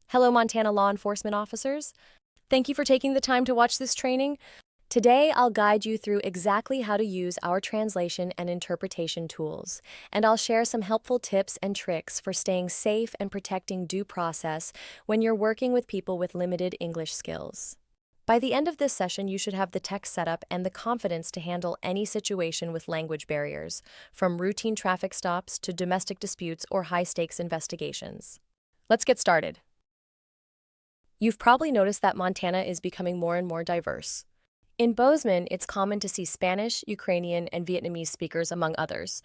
Hello, Montana law enforcement officers. Thank you for taking the time to watch this training. Today, I'll guide you through exactly how to use our translation and interpretation tools, and I'll share some helpful tips and tricks for staying safe and protecting due process when you're working with people with limited English skills. By the end of this session, you should have the tech setup and the confidence to handle any situation with language barriers, from routine traffic stops to domestic disputes or high-stakes investigations. Let's get started. You've probably noticed that Montana is becoming more and more diverse. In Bozeman, it's common to see Spanish, Ukrainian, and Vietnamese speakers, among others.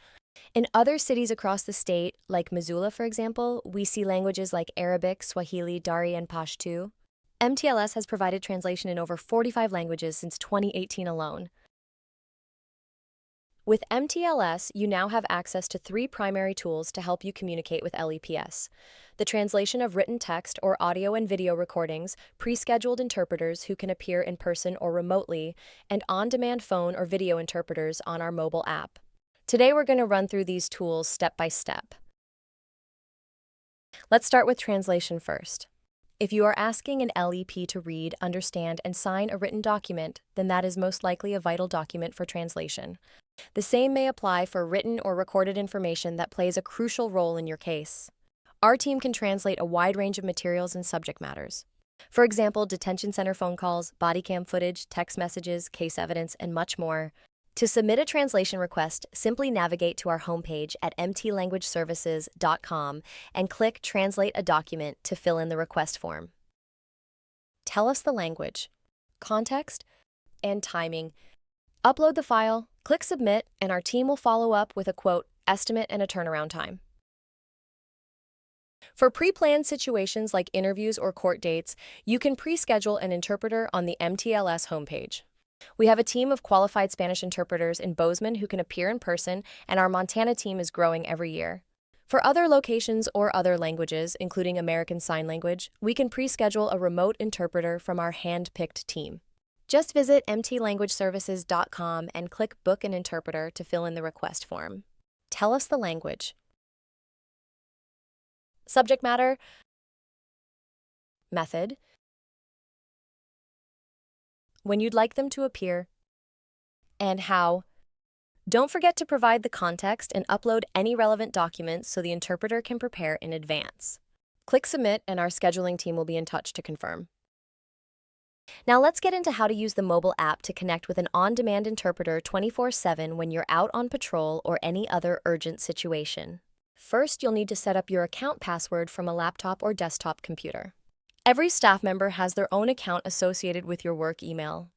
In other cities across the state, like Missoula, for example, we see languages like Arabic, Swahili, Dari, and Pashto. MTLS has provided translation in over 45 languages since 2018 alone. With MTLS, you now have access to three primary tools to help you communicate with LEPS: the translation of written text or audio and video recordings, pre-scheduled interpreters who can appear in person or remotely, and on-demand phone or video interpreters on our mobile app. Today, we're going to run through these tools step by step. Let's start with translation first. If you are asking an LEP to read, understand, and sign a written document, then that is most likely a vital document for translation. The same may apply for written or recorded information that plays a crucial role in your case. Our team can translate a wide range of materials and subject matters. For example, detention center phone calls, body cam footage, text messages, case evidence, and much more. To submit a translation request, simply navigate to our homepage at mtlanguageservices.com and click Translate a Document to fill in the request form. Tell us the language, context, and timing. Upload the file, click Submit, and our team will follow up with a quote, estimate, and a turnaround time. For pre-planned situations like interviews or court dates, you can pre-schedule an interpreter on the MTLS homepage. We have a team of qualified Spanish interpreters in Bozeman who can appear in person, and our Montana team is growing every year. For other locations or other languages, including American Sign Language, we can pre-schedule a remote interpreter from our hand-picked team. Just visit mtlanguageservices.com and click Book an Interpreter to fill in the request form. Tell us the language. Subject matter, method, when you'd like them to appear, and how. Don't forget to provide the context and upload any relevant documents so the interpreter can prepare in advance. Click Submit and our scheduling team will be in touch to confirm. Now let's get into how to use the mobile app to connect with an on-demand interpreter 24/7 when you're out on patrol or any other urgent situation. First, you'll need to set up your account password from a laptop or desktop computer. Every staff member has their own account associated with your work email.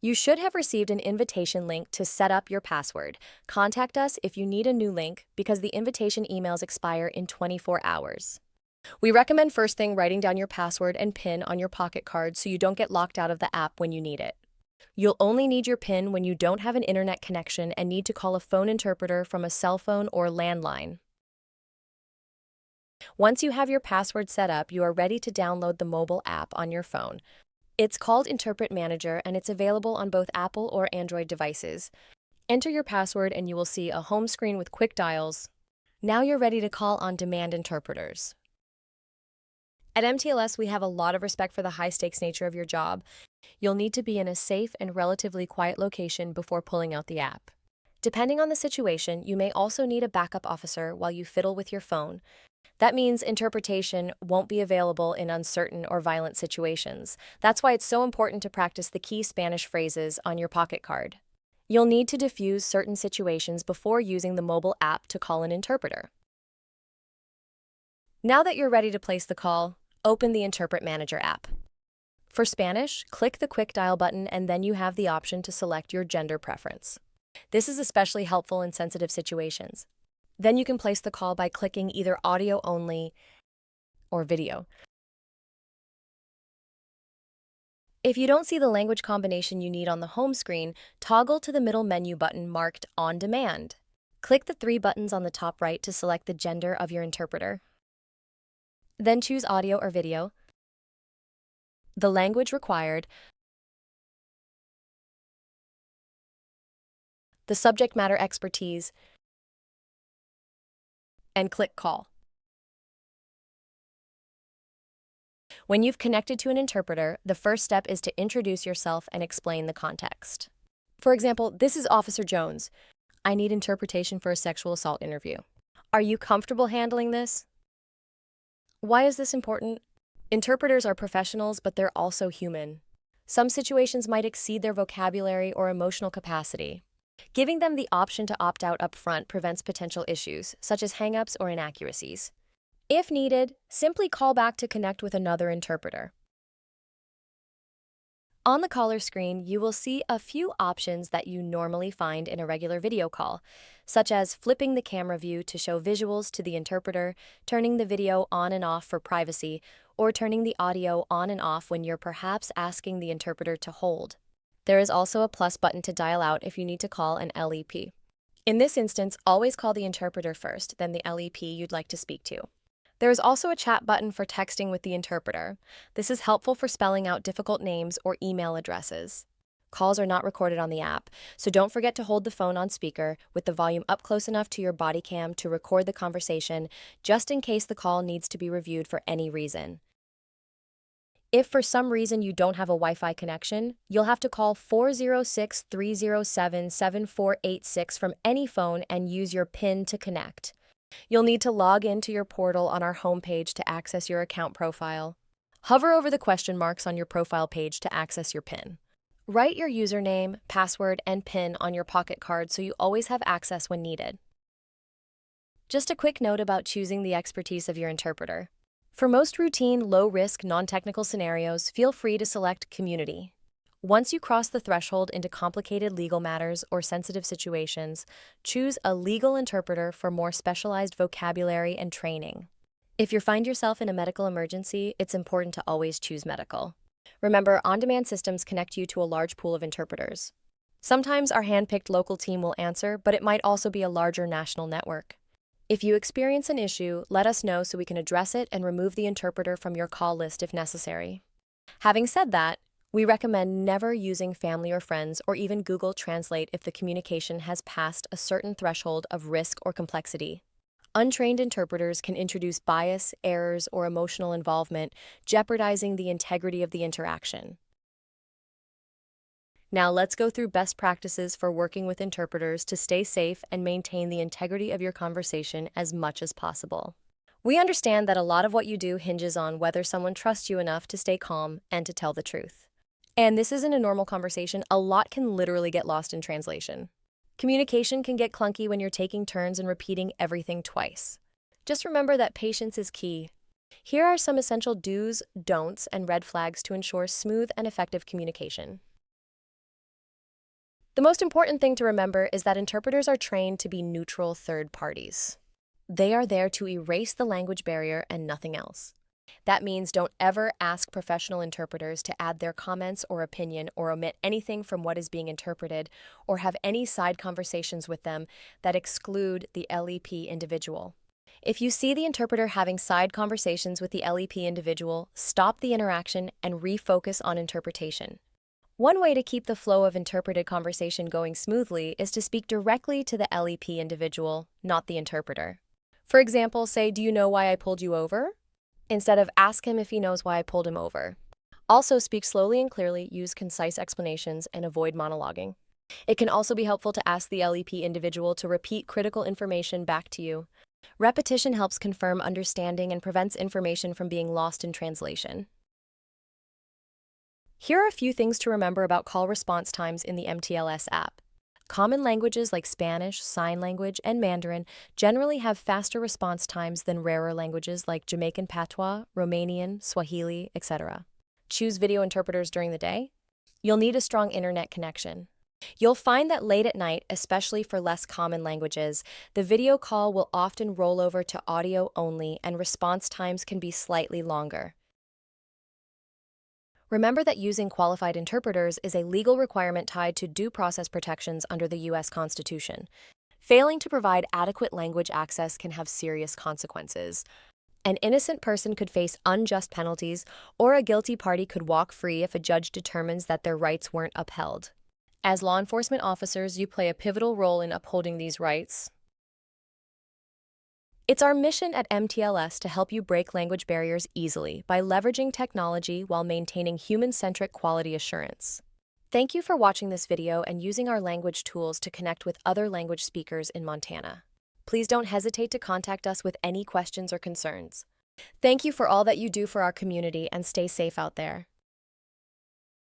You should have received an invitation link to set up your password. Contact us if you need a new link because the invitation emails expire in 24 hours. We recommend first thing writing down your password and PIN on your Pocket Card so you don't get locked out of the app when you need it. You'll only need your PIN when you don't have an internet connection and need to call a phone interpreter from a cell phone or landline. Once you have your password set up, you are ready to download the mobile app on your phone. It's called Interpret Manager and it's available on both Apple or Android devices. Enter your password and you will see a home screen with quick dials. Now you're ready to call on-demand interpreters. At MTLS, we have a lot of respect for the high-stakes nature of your job. You'll need to be in a safe and relatively quiet location before pulling out the app. Depending on the situation, you may also need a backup officer while you fiddle with your phone. That means interpretation won't be available in uncertain or violent situations. That's why it's so important to practice the key Spanish phrases on your Pocket Card. You'll need to diffuse certain situations before using the mobile app to call an interpreter. Now that you're ready to place the call, open the Interpret Manager app. For Spanish, click the Quick Dial button and then you have the option to select your gender preference. This is especially helpful in sensitive situations. Then you can place the call by clicking either audio only or video. If you don't see the language combination you need on the home screen, toggle to the middle menu button marked On Demand. Click the three buttons on the top right to select the gender of your interpreter. Then choose audio or video, the language required, the subject matter expertise, and click Call. When you've connected to an interpreter, the first step is to introduce yourself and explain the context. For example, this is Officer Jones. I need interpretation for a sexual assault interview. Are you comfortable handling this? Why is this important? Interpreters are professionals, but they're also human. Some situations might exceed their vocabulary or emotional capacity. Giving them the option to opt out up front prevents potential issues, such as hang-ups or inaccuracies. If needed, simply call back to connect with another interpreter. On the caller screen, you will see a few options that you normally find in a regular video call, such as flipping the camera view to show visuals to the interpreter, turning the video on and off for privacy, or turning the audio on and off when you're perhaps asking the interpreter to hold. There is also a plus button to dial out if you need to call an LEP. In this instance, always call the interpreter first, then the LEP you'd like to speak to. There is also a chat button for texting with the interpreter. This is helpful for spelling out difficult names or email addresses. Calls are not recorded on the app, so don't forget to hold the phone on speaker with the volume up close enough to your body cam to record the conversation, just in case the call needs to be reviewed for any reason. If for some reason you don't have a Wi-Fi connection, you'll have to call 406-307-7486 from any phone and use your PIN to connect. You'll need to log into your portal on our homepage to access your account profile. Hover over the question marks on your profile page to access your PIN. Write your username, password, and PIN on your pocket card so you always have access when needed. Just a quick note about choosing the expertise of your interpreter. For most routine, low-risk, non-technical scenarios, feel free to select Community. Once you cross the threshold into complicated legal matters or sensitive situations, choose a legal interpreter for more specialized vocabulary and training. If you find yourself in a medical emergency, it's important to always choose medical. Remember, on-demand systems connect you to a large pool of interpreters. Sometimes our hand-picked local team will answer, but it might also be a larger national network. If you experience an issue, let us know so we can address it and remove the interpreter from your call list if necessary. Having said that, we recommend never using family or friends or even Google Translate if the communication has passed a certain threshold of risk or complexity. Untrained interpreters can introduce bias, errors, or emotional involvement, jeopardizing the integrity of the interaction. Now let's go through best practices for working with interpreters to stay safe and maintain the integrity of your conversation as much as possible. We understand that a lot of what you do hinges on whether someone trusts you enough to stay calm and to tell the truth. And this isn't a normal conversation. A lot can literally get lost in translation. Communication can get clunky when you're taking turns and repeating everything twice. Just remember that patience is key. Here are some essential do's, don'ts, and red flags to ensure smooth and effective communication. The most important thing to remember is that interpreters are trained to be neutral third parties. They are there to erase the language barrier and nothing else. That means don't ever ask professional interpreters to add their comments or opinion or omit anything from what is being interpreted or have any side conversations with them that exclude the LEP individual. If you see the interpreter having side conversations with the LEP individual, stop the interaction and refocus on interpretation. One way to keep the flow of interpreted conversation going smoothly is to speak directly to the LEP individual, not the interpreter. For example, say, "Do you know why I pulled you over?" Instead of "Ask him if he knows why I pulled him over." Also, speak slowly and clearly, use concise explanations, and avoid monologuing. It can also be helpful to ask the LEP individual to repeat critical information back to you. Repetition helps confirm understanding and prevents information from being lost in translation. Here are a few things to remember about call response times in the MTLS app. Common languages like Spanish, Sign Language, and Mandarin generally have faster response times than rarer languages like Jamaican Patois, Romanian, Swahili, etc. Choose video interpreters during the day. You'll need a strong internet connection. You'll find that late at night, especially for less common languages, the video call will often roll over to audio only and response times can be slightly longer. Remember that using qualified interpreters is a legal requirement tied to due process protections under the U.S. Constitution. Failing to provide adequate language access can have serious consequences. An innocent person could face unjust penalties, or a guilty party could walk free if a judge determines that their rights weren't upheld. As law enforcement officers, you play a pivotal role in upholding these rights. It's our mission at MTLS to help you break language barriers easily by leveraging technology while maintaining human-centric quality assurance. Thank you for watching this video and using our language tools to connect with other language speakers in Montana. Please don't hesitate to contact us with any questions or concerns. Thank you for all that you do for our community and stay safe out there.